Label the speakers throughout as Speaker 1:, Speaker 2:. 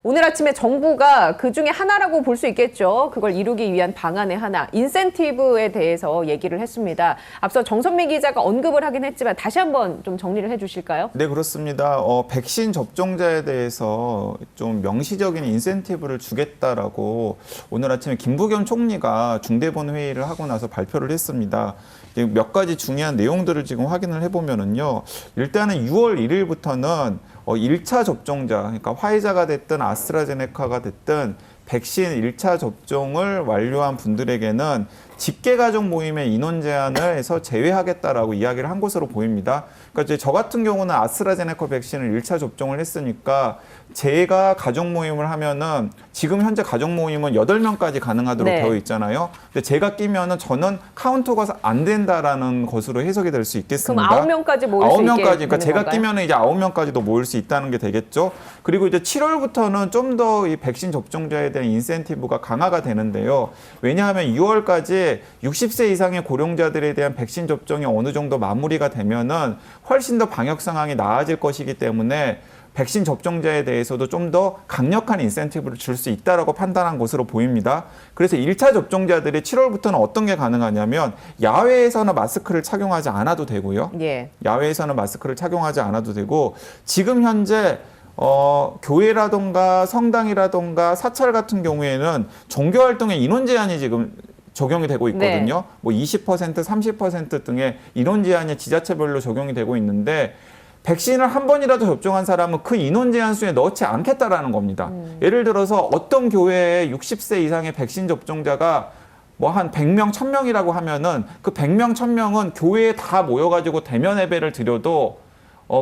Speaker 1: 오늘 아침에 정부가 그중에 하나라고 볼 수 있겠죠. 그걸 이루기 위한 방안의 하나, 인센티브에 대해서 얘기를 했습니다. 앞서 정선미 기자가 언급을 하긴 했지만 다시 한번 좀 정리를 해주실까요?
Speaker 2: 네, 그렇습니다. 백신 접종자에 대해서 좀 명시적인 인센티브를 주겠다라고 오늘 아침에 김부겸 총리가 중대본 회의를 하고 나서 발표를 했습니다. 몇 가지 중요한 내용들을 지금 확인을 해보면은요. 일단은 6월 1일부터는 1차 접종자, 그러니까 화이자가 됐든 아스트라제네카가 됐든 백신 1차 접종을 완료한 분들에게는 집계가족 모임의 인원 제한을 해서 제외하겠다라고 이야기를 한 것으로 보입니다. 그러니까 이제 저 같은 경우는 아스트라제네카 백신을 1차 접종을 했으니까 제가 가족 모임을 하면은 지금 현재 가족 모임은 8명까지 가능하도록 되어 있잖아요. 근데 제가 끼면은 저는 카운터가 안 된다라는 것으로 해석이 될 수 있겠습니다.
Speaker 1: 그럼 9명까지 모일 수 있게
Speaker 2: 9명까지, 그러니까 제가
Speaker 1: 건가요?
Speaker 2: 끼면은 이제 9명까지도 모일 수 있다는 게 되겠죠. 그리고 이제 7월부터는 좀 더 이 백신 접종자에 대한 인센티브가 강화가 되는데요. 왜냐하면 6월까지 60세 이상의 고령자들에 대한 백신 접종이 어느 정도 마무리가 되면은 훨씬 더 방역 상황이 나아질 것이기 때문에 백신 접종자에 대해서도 좀 더 강력한 인센티브를 줄 수 있다라고 판단한 것으로 보입니다. 그래서 1차 접종자들이 7월부터는 어떤 게 가능하냐면 야외에서는 마스크를 착용하지 않아도 되고요. 야외에서는 마스크를 착용하지 않아도 되고 지금 현재 교회라던가 성당이라던가 사찰 같은 경우에는 종교활동의 인원 제한이 지금 적용이 되고 있거든요. 뭐 20%, 30% 등의 인원 제한이 지자체별로 적용이 되고 있는데 백신을 한 번이라도 접종한 사람은 그 인원 제한 수에 넣지 않겠다라는 겁니다. 예를 들어서 어떤 교회에 60세 이상의 백신 접종자가 뭐 한 100명, 1000명이라고 하면은 그 100명, 1000명은 교회에 다 모여가지고 대면 예배를 드려도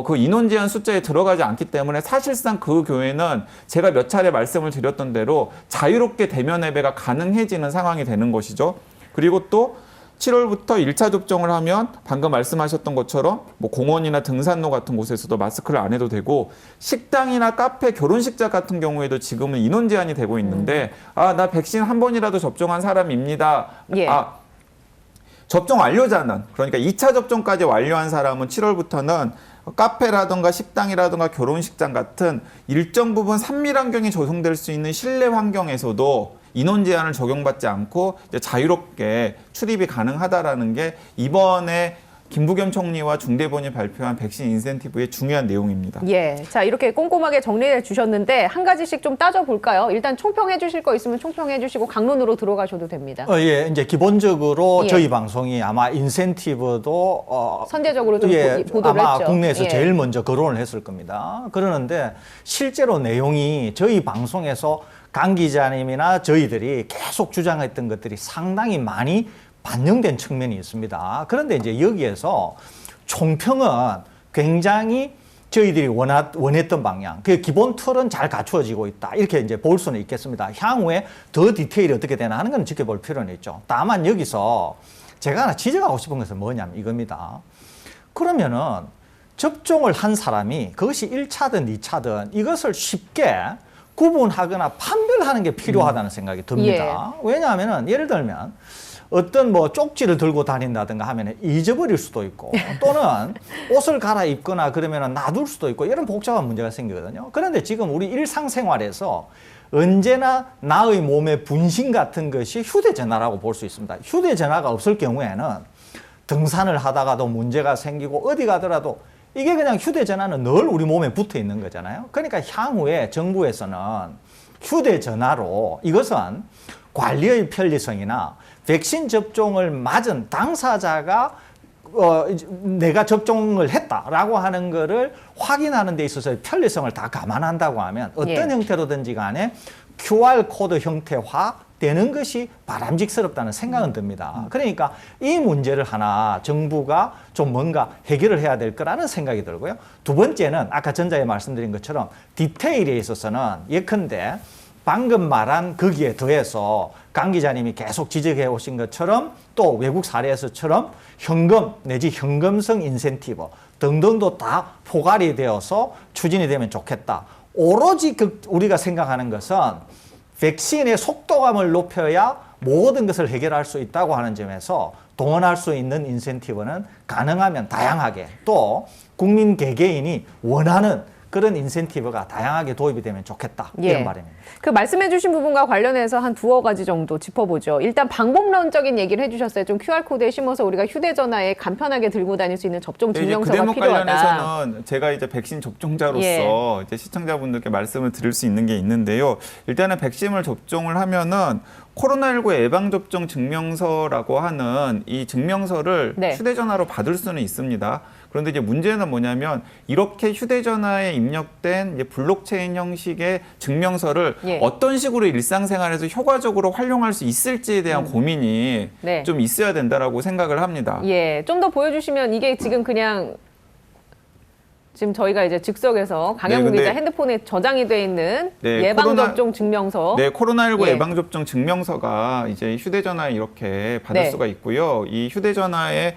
Speaker 2: 그 인원 제한 숫자에 들어가지 않기 때문에 사실상 그 교회는 제가 몇 차례 말씀을 드렸던 대로 자유롭게 대면 예배가 가능해지는 상황이 되는 것이죠. 그리고 또 7월부터 1차 접종을 하면 방금 말씀하셨던 것처럼 뭐 공원이나 등산로 같은 곳에서도 마스크를 안 해도 되고 식당이나 카페, 결혼식장 같은 경우에도 지금은 인원 제한이 되고 있는데 나 백신 한 번이라도 접종한 사람입니다. 접종 완료자는 그러니까 2차 접종까지 완료한 사람은 7월부터는 카페라든가 식당이라든가 결혼식장 같은 일정 부분 산밀 환경이 조성될 수 있는 실내 환경에서도 인원 제한을 적용받지 않고 이제 자유롭게 출입이 가능하다라는 게 이번에 김부겸 총리와 중대본이 발표한 백신 인센티브의 중요한 내용입니다.
Speaker 1: 자, 이렇게 꼼꼼하게 정리해 주셨는데 한 가지씩 좀 따져볼까요? 일단 총평해 주실 거 있으면 총평해 주시고 강론으로 들어가셔도 됩니다.
Speaker 3: 이제 기본적으로 저희 방송이 아마 인센티브도
Speaker 1: 선제적으로 좀 보도를
Speaker 3: 아마
Speaker 1: 했죠.
Speaker 3: 국내에서 제일 먼저 거론을 했을 겁니다. 그러는데 실제로 내용이 저희 방송에서 강 기자님이나 저희들이 계속 주장했던 것들이 상당히 많이 반영된 측면이 있습니다. 그런데 이제 여기에서 총평은 굉장히 저희들이 원했던 방향, 그 기본 틀은 잘 갖추어지고 있다. 이렇게 이제 볼 수는 있겠습니다. 향후에 더 디테일이 어떻게 되나 하는 건 지켜볼 필요는 있죠. 다만 여기서 제가 하나 지적하고 싶은 것은 뭐냐면 이겁니다. 그러면은 접종을 한 사람이 그것이 1차든 2차든 이것을 쉽게 구분하거나 판별하는 게 필요하다는 생각이 듭니다. 왜냐하면은 예를 들면 어떤 뭐 쪽지를 들고 다닌다든가 하면 잊어버릴 수도 있고 또는 옷을 갈아입거나 그러면 놔둘 수도 있고 이런 복잡한 문제가 생기거든요. 그런데 지금 우리 일상생활에서 언제나 나의 몸의 분신 같은 것이 휴대전화라고 볼 수 있습니다. 휴대전화가 없을 경우에는 등산을 하다가도 문제가 생기고 어디 가더라도 이게 그냥 휴대전화는 늘 우리 몸에 붙어 있는 거잖아요. 그러니까 향후에 정부에서는 휴대전화로 이것은 관리의 편리성이나 백신 접종을 맞은 당사자가 내가 접종을 했다라고 하는 거를 확인하는 데 있어서의 편리성을 다 감안한다고 하면 어떤 형태로든지 간에 QR코드 형태화 되는 것이 바람직스럽다는 생각은 듭니다. 그러니까 이 문제를 하나 정부가 좀 뭔가 해결을 해야 될 거라는 생각이 들고요. 두 번째는 아까 전자에 말씀드린 것처럼 디테일에 있어서는 예컨대 방금 말한 거기에 더해서 강 기자님이 계속 지적해 오신 것처럼 또 외국 사례에서처럼 현금 내지 현금성 인센티브 등등도 다 포괄이 되어서 추진이 되면 좋겠다. 오로지 우리가 생각하는 것은 백신의 속도감을 높여야 모든 것을 해결할 수 있다고 하는 점에서 동원할 수 있는 인센티브는 가능하면 다양하게 또 국민 개개인이 원하는 그런 인센티브가 다양하게 도입이 되면 좋겠다.
Speaker 1: 예.
Speaker 3: 이런 바람입니다.
Speaker 1: 그 말씀해주신 부분과 관련해서 한 두어 가지 정도 짚어보죠. 일단 방법론적인 얘기를 해주셨어요. 좀 QR코드에 심어서 우리가 휴대전화에 간편하게 들고 다닐 수 있는 접종
Speaker 2: 이제 그
Speaker 1: 증명서가
Speaker 2: 대목
Speaker 1: 필요하다.
Speaker 2: 관련해서는 제가 이제 백신 접종자로서
Speaker 1: 예.
Speaker 2: 이제 시청자분들께 말씀을 드릴 수 있는 게 있는데요. 일단은 백신을 접종을 하면은 코로나19 예방접종 증명서라고 하는 이 증명서를
Speaker 1: 네.
Speaker 2: 휴대전화로 받을 수는 있습니다. 그런데 이제 문제는 뭐냐면 이렇게 휴대전화에 입력된 이제 블록체인 형식의 증명서를
Speaker 1: 예.
Speaker 2: 어떤 식으로 일상생활에서 효과적으로 활용할 수 있을지에 대한 고민이
Speaker 1: 네.
Speaker 2: 좀 있어야 된다라고 생각을 합니다.
Speaker 1: 예, 좀 더 보여주시면 이게 지금 그냥 지금 저희가 이제 즉석에서 강영구
Speaker 2: 근데-
Speaker 1: 기자 핸드폰에 저장이 돼 있는
Speaker 2: 네,
Speaker 1: 예방접종 증명서.
Speaker 2: 네, 코로나19
Speaker 1: 예.
Speaker 2: 예방접종 증명서가 이제 휴대전화에 이렇게 받을
Speaker 1: 네.
Speaker 2: 수가 있고요. 이 휴대전화에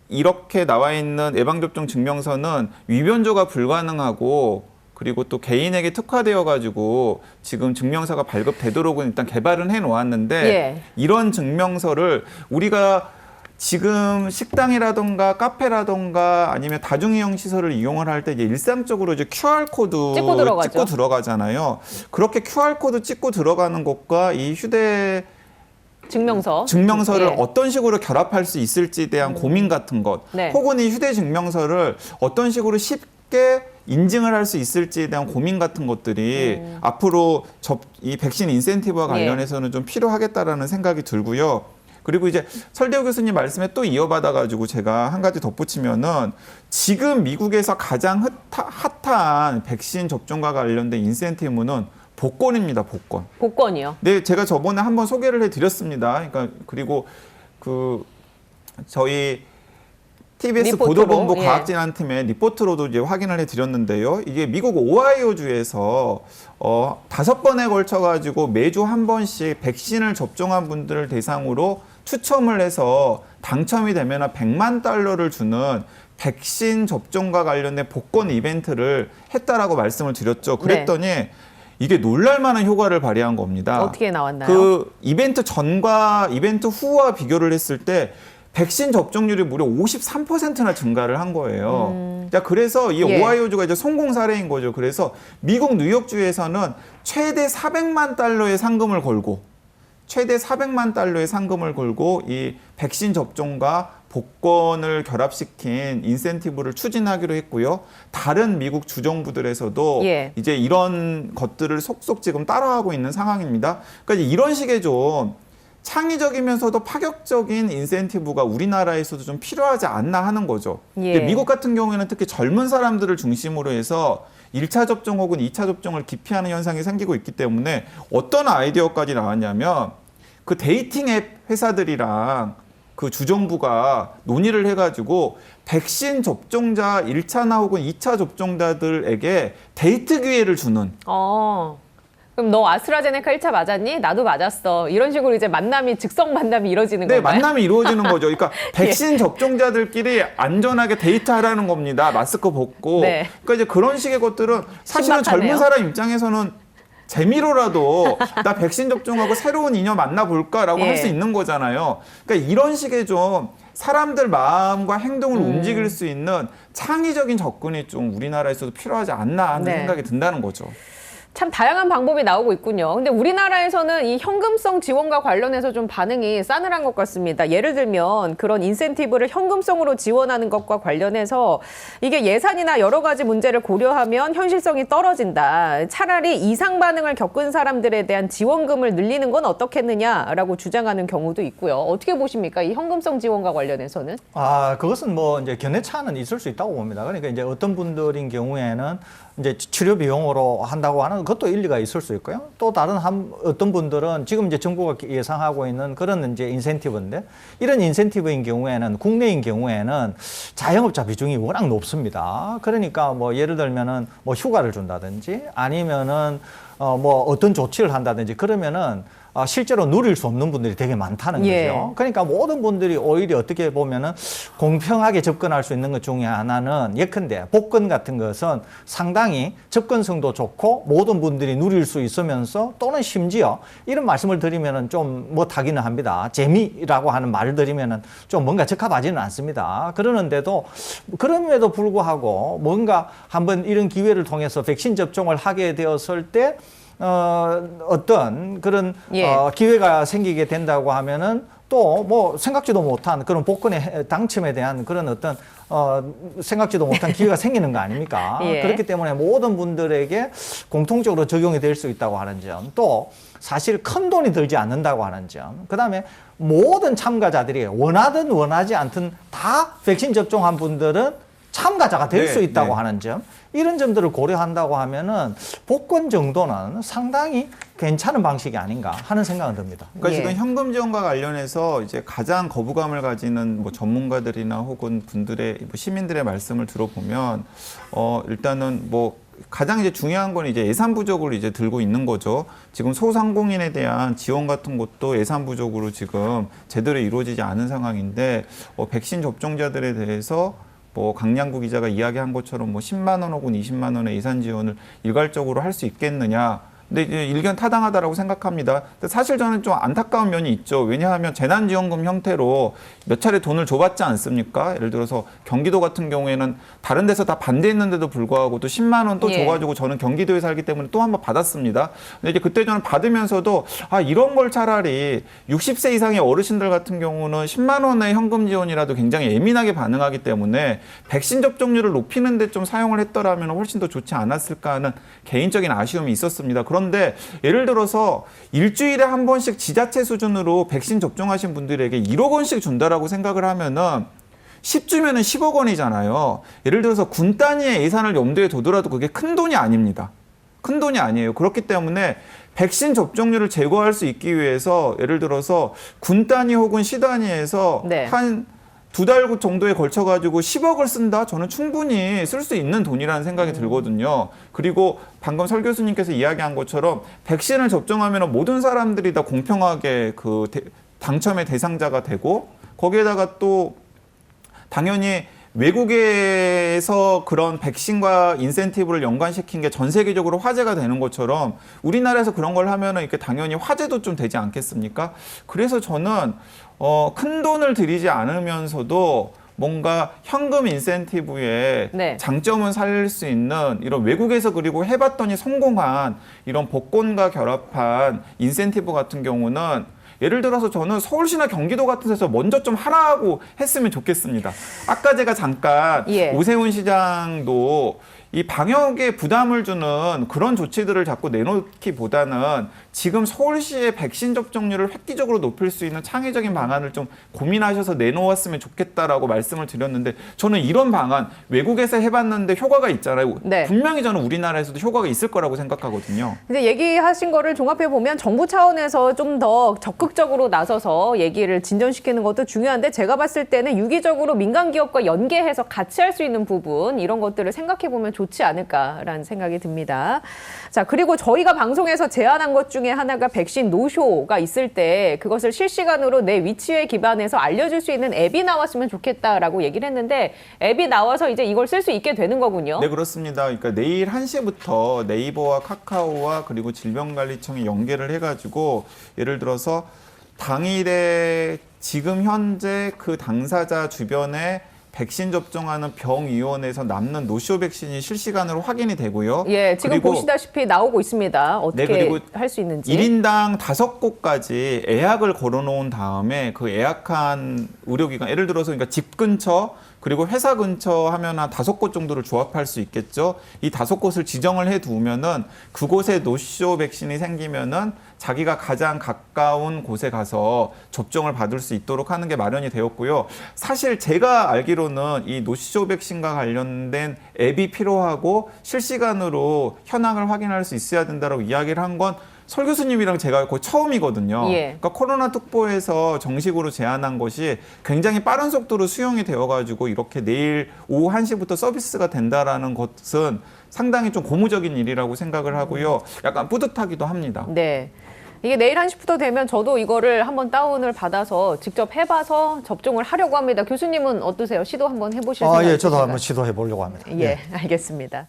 Speaker 2: 이렇게 나와 있는 예방접종 증명서는 위변조가 불가능하고 그리고 또 개인에게 특화되어 가지고 지금 증명서가 발급되도록은 일단 개발은 해 놓았는데
Speaker 1: 예.
Speaker 2: 이런 증명서를 우리가 지금 식당이라던가 카페라던가 아니면 다중이용 시설을 이용을 할 때 이제 일상적으로 이제 QR 코드
Speaker 1: 찍고 들어가죠.
Speaker 2: 찍고 들어가잖아요. 그렇게 QR 코드 찍고 들어가는 것과 이 휴대
Speaker 1: 증명서를 예.
Speaker 2: 어떤 식으로 결합할 수 있을지에 대한 고민 같은 것,
Speaker 1: 네.
Speaker 2: 혹은 이 휴대 증명서를 어떤 식으로 쉽게 인증을 할 수 있을지에 대한 고민 같은 것들이 앞으로 이 백신 인센티브와 관련해서는 좀 필요하겠다라는 생각이 들고요. 그리고 이제 설대호 교수님 말씀에 또 이어받아가지고 제가 한 가지 덧붙이면은 지금 미국에서 가장 핫한 백신 접종과 관련된 인센티브는 복권입니다, 복권.
Speaker 1: 복권이요.
Speaker 2: 네, 제가 저번에 한번 소개를 해드렸습니다. 그러니까 그리고 그 저희 TBS
Speaker 1: 리포트로,
Speaker 2: 보도본부
Speaker 1: 예.
Speaker 2: 과학진단팀의 리포트로도 이제 확인을 해드렸는데요. 이게 미국 오하이오 주에서 5번에 걸쳐가지고 매주 한 번씩 백신을 접종한 분들을 대상으로 추첨을 해서 당첨이 되면 100만 달러를 주는 백신 접종과 관련된 복권 이벤트를 했다라고 말씀을 드렸죠. 그랬더니 이게 놀랄만한 효과를 발휘한 겁니다.
Speaker 1: 어떻게 나왔나요?
Speaker 2: 그 이벤트 전과 이벤트 후와 비교를 했을 때 백신 접종률이 무려 53%나 증가를 한 거예요. 자, 그래서 이
Speaker 1: 예.
Speaker 2: 오하이오주가 이제 성공 사례인 거죠. 그래서 미국 뉴욕주에서는 최대 400만 달러의 상금을 걸고 이 백신 접종과 복권을 결합시킨 인센티브를 추진하기로 했고요. 다른 미국 주정부들에서도
Speaker 1: 예.
Speaker 2: 이제 이런 것들을 속속 지금 따라하고 있는 상황입니다. 그러니까 이런 식의 좀 창의적이면서도 파격적인 인센티브가 우리나라에서도 좀 필요하지 않나 하는 거죠.
Speaker 1: 예.
Speaker 2: 근데 미국 같은 경우에는 특히 젊은 사람들을 중심으로 해서 1차 접종 혹은 2차 접종을 기피하는 현상이 생기고 있기 때문에 어떤 아이디어까지 나왔냐면 그 데이팅 앱 회사들이랑 그 주정부가 논의를 해가지고 백신 접종자 1차나 혹은 2차 접종자들에게 데이트 기회를 주는
Speaker 1: 그럼 너 아스트라제네카 1차 맞았니? 나도 맞았어. 이런 식으로 이제 즉석 만남이 이루어지는
Speaker 2: 네,
Speaker 1: 건가요?
Speaker 2: 만남이 이루어지는 거죠. 그러니까 백신 접종자들끼리 안전하게 데이트하라는 겁니다. 마스크 벗고.
Speaker 1: 네.
Speaker 2: 그러니까 이제 그런 식의 것들은 사실은
Speaker 1: 신박하네요.
Speaker 2: 젊은 사람 입장에서는 재미로라도 나 백신 접종하고 새로운 인연 만나볼까라고
Speaker 1: 예.
Speaker 2: 할 수 있는 거잖아요. 그러니까 이런 식의 좀 사람들 마음과 행동을 움직일 수 있는 창의적인 접근이 좀 우리나라에서도 필요하지 않나 하는
Speaker 1: 네.
Speaker 2: 생각이 든다는 거죠.
Speaker 1: 참 다양한 방법이 나오고 있군요. 근데 우리나라에서는 이 현금성 지원과 관련해서 좀 반응이 싸늘한 것 같습니다. 예를 들면 그런 인센티브를 현금성으로 지원하는 것과 관련해서 이게 예산이나 여러 가지 문제를 고려하면 현실성이 떨어진다. 차라리 이상 반응을 겪은 사람들에 대한 지원금을 늘리는 건 어떻겠느냐라고 주장하는 경우도 있고요. 어떻게 보십니까? 이 현금성 지원과 관련해서는?
Speaker 3: 그것은 뭐 이제 견해차는 있을 수 있다고 봅니다. 그러니까 이제 어떤 분들인 경우에는 이제 치료 비용으로 한다고 하는 것도 일리가 있을 수 있고요. 또 다른 어떤 분들은 지금 이제 정부가 예상하고 있는 그런 이제 인센티브인데 이런 인센티브인 경우에는 국내인 경우에는 자영업자 비중이 워낙 높습니다. 그러니까 뭐 예를 들면은 뭐 휴가를 준다든지 아니면은 뭐 어떤 조치를 한다든지 그러면은 실제로 누릴 수 없는 분들이 되게 많다는
Speaker 1: 예.
Speaker 3: 거죠. 그러니까 모든 분들이 오히려 어떻게 보면은 공평하게 접근할 수 있는 것 중에 하나는 예컨대 복권 같은 것은 상당히 접근성도 좋고 모든 분들이 누릴 수 있으면서 또는 심지어 이런 말씀을 드리면은 좀 못하기는 합니다. 재미라고 하는 말을 드리면은 좀 뭔가 적합하지는 않습니다. 그러는데도 그럼에도 불구하고 뭔가 한번 이런 기회를 통해서 백신 접종을 하게 되었을 때 어떤 그런
Speaker 1: 예.
Speaker 3: 기회가 생기게 된다고 하면은 또 뭐 생각지도 못한 그런 복권의 당첨에 대한 그런 어떤 생각지도 못한 기회가 생기는 거 아닙니까?
Speaker 1: 예.
Speaker 3: 그렇기 때문에 모든 분들에게 공통적으로 적용이 될 수 있다고 하는 점, 또 사실 큰 돈이 들지 않는다고 하는 점, 그다음에 모든 참가자들이 원하든 원하지 않든 다 백신 접종한 분들은 참가자가 될 수 있다고 하는 점, 이런 점들을 고려한다고 하면은 복권 정도는 상당히 괜찮은 방식이 아닌가 하는 생각은 듭니다.
Speaker 2: 그러니까
Speaker 1: 예.
Speaker 2: 지금 현금 지원과 관련해서 이제 가장 거부감을 가지는 뭐 전문가들이나 혹은 분들의 뭐 시민들의 말씀을 들어보면 일단은 뭐 가장 이제 중요한 건 이제 예산 부족을 이제 들고 있는 거죠. 지금 소상공인에 대한 지원 같은 것도 예산 부족으로 지금 제대로 이루어지지 않은 상황인데 백신 접종자들에 대해서 뭐 강량구 기자가 이야기한 것처럼 뭐 10만 원 혹은 20만 원의 예산 지원을 일괄적으로 할 수 있겠느냐. 근데 이제 일견 타당하다라고 생각합니다. 근데 사실 저는 좀 안타까운 면이 있죠. 왜냐하면 재난지원금 형태로 몇 차례 돈을 줘봤지 않습니까? 예를 들어서 경기도 같은 경우에는 다른 데서 다 반대했는데도 불구하고 또 10만 원 또
Speaker 1: 예.
Speaker 2: 줘가지고 저는 경기도에 살기 때문에 또 한 번 받았습니다. 근데 이제 그때 저는 받으면서도 이런 걸 차라리 60세 이상의 어르신들 같은 경우는 10만 원의 현금 지원이라도 굉장히 예민하게 반응하기 때문에 백신 접종률을 높이는 데 좀 사용을 했더라면 훨씬 더 좋지 않았을까 하는 개인적인 아쉬움이 있었습니다. 그런데 예를 들어서 일주일에 한 번씩 지자체 수준으로 백신 접종하신 분들에게 1억 원씩 준다라고 생각을 하면은 10주면은 10억 원이잖아요. 예를 들어서 군 단위의 예산을 염두에 두더라도 그게 큰 돈이 아닙니다. 큰 돈이 아니에요. 그렇기 때문에 백신 접종률을 제고할 수 있기 위해서 예를 들어서 군 단위 혹은 시 단위에서
Speaker 1: 네.
Speaker 2: 한 2달 정도에 걸쳐가지고 10억을 쓴다? 저는 충분히 쓸 수 있는 돈이라는 생각이 들거든요. 그리고 방금 설 교수님께서 이야기한 것처럼 백신을 접종하면 모든 사람들이 다 공평하게 당첨의 대상자가 되고 거기에다가 또 당연히 외국에서 그런 백신과 인센티브를 연관시킨 게 전 세계적으로 화제가 되는 것처럼 우리나라에서 그런 걸 하면은 이렇게 당연히 화제도 좀 되지 않겠습니까? 그래서 저는 큰 돈을 들이지 않으면서도 뭔가 현금 인센티브에
Speaker 1: 네.
Speaker 2: 장점을 살릴 수 있는 이런 외국에서 그리고 해봤더니 성공한 이런 복권과 결합한 인센티브 같은 경우는 예를 들어서 저는 서울시나 경기도 같은 데서 먼저 좀 하라고 했으면 좋겠습니다. 아까 제가 잠깐
Speaker 1: 예.
Speaker 2: 오세훈 시장도 이 방역에 부담을 주는 그런 조치들을 자꾸 내놓기보다는 지금 서울시의 백신 접종률을 획기적으로 높일 수 있는 창의적인 방안을 좀 고민하셔서 내놓았으면 좋겠다라고 말씀을 드렸는데 저는 이런 방안 외국에서 해봤는데 효과가 있잖아요.
Speaker 1: 네.
Speaker 2: 분명히 저는 우리나라에서도 효과가 있을 거라고 생각하거든요.
Speaker 1: 근데 얘기하신 거를 종합해 보면 정부 차원에서 좀 더 적극적으로 나서서 얘기를 진전시키는 것도 중요한데 제가 봤을 때는 유기적으로 민간 기업과 연계해서 같이 할 수 있는 부분 이런 것들을 생각해 보면 좋지 않을까라는 생각이 듭니다. 자, 그리고 저희가 방송에서 제안한 것 중에 하나가 백신 노쇼가 있을 때 그것을 실시간으로 내 위치에 기반해서 알려줄 수 있는 앱이 나왔으면 좋겠다라고 얘기를 했는데 앱이 나와서 이제 이걸 쓸 수 있게 되는 거군요.
Speaker 2: 네, 그렇습니다. 그러니까 내일 1시부터 네이버와 카카오와 그리고 질병관리청이 연계를 해가지고 예를 들어서 당일에 지금 현재 그 당사자 주변에 백신 접종하는 병의원에서 남는 노쇼 백신이 실시간으로 확인이 되고요.
Speaker 1: 예, 지금
Speaker 2: 그리고
Speaker 1: 보시다시피 나오고 있습니다. 어떻게
Speaker 2: 그리고
Speaker 1: 할 수 있는지.
Speaker 2: 1인당 5곳까지 예약을 걸어놓은 다음에 그 예약한 의료기관, 예를 들어서 그러니까 집 근처 그리고 회사 근처 하면 한 5곳 정도를 조합할 수 있겠죠. 이 5곳을 지정을 해두면은 그곳에 노쇼 백신이 생기면은 자기가 가장 가까운 곳에 가서 접종을 받을 수 있도록 하는 게 마련이 되었고요. 사실 제가 알기로는 이 노쇼 백신과 관련된 앱이 필요하고 실시간으로 현황을 확인할 수 있어야 된다고 이야기를 한 건 설 교수님이랑 제가 거의 처음이거든요.
Speaker 1: 예.
Speaker 2: 그러니까 코로나 특보에서 정식으로 제안한 것이 굉장히 빠른 속도로 수용이 되어가지고 이렇게 내일 오후 1시부터 서비스가 된다라는 것은 상당히 좀 고무적인 일이라고 생각을 하고요. 약간 뿌듯하기도 합니다.
Speaker 1: 네. 이게 내일 1시부터 되면 저도 이거를 한번 다운을 받아서 직접 해봐서 접종을 하려고 합니다. 교수님은 어떠세요? 시도 한번 해보실 생각
Speaker 3: 예, 저도
Speaker 1: 있으신가요?
Speaker 3: 한번 시도해 보려고 합니다.
Speaker 1: 예, 알겠습니다.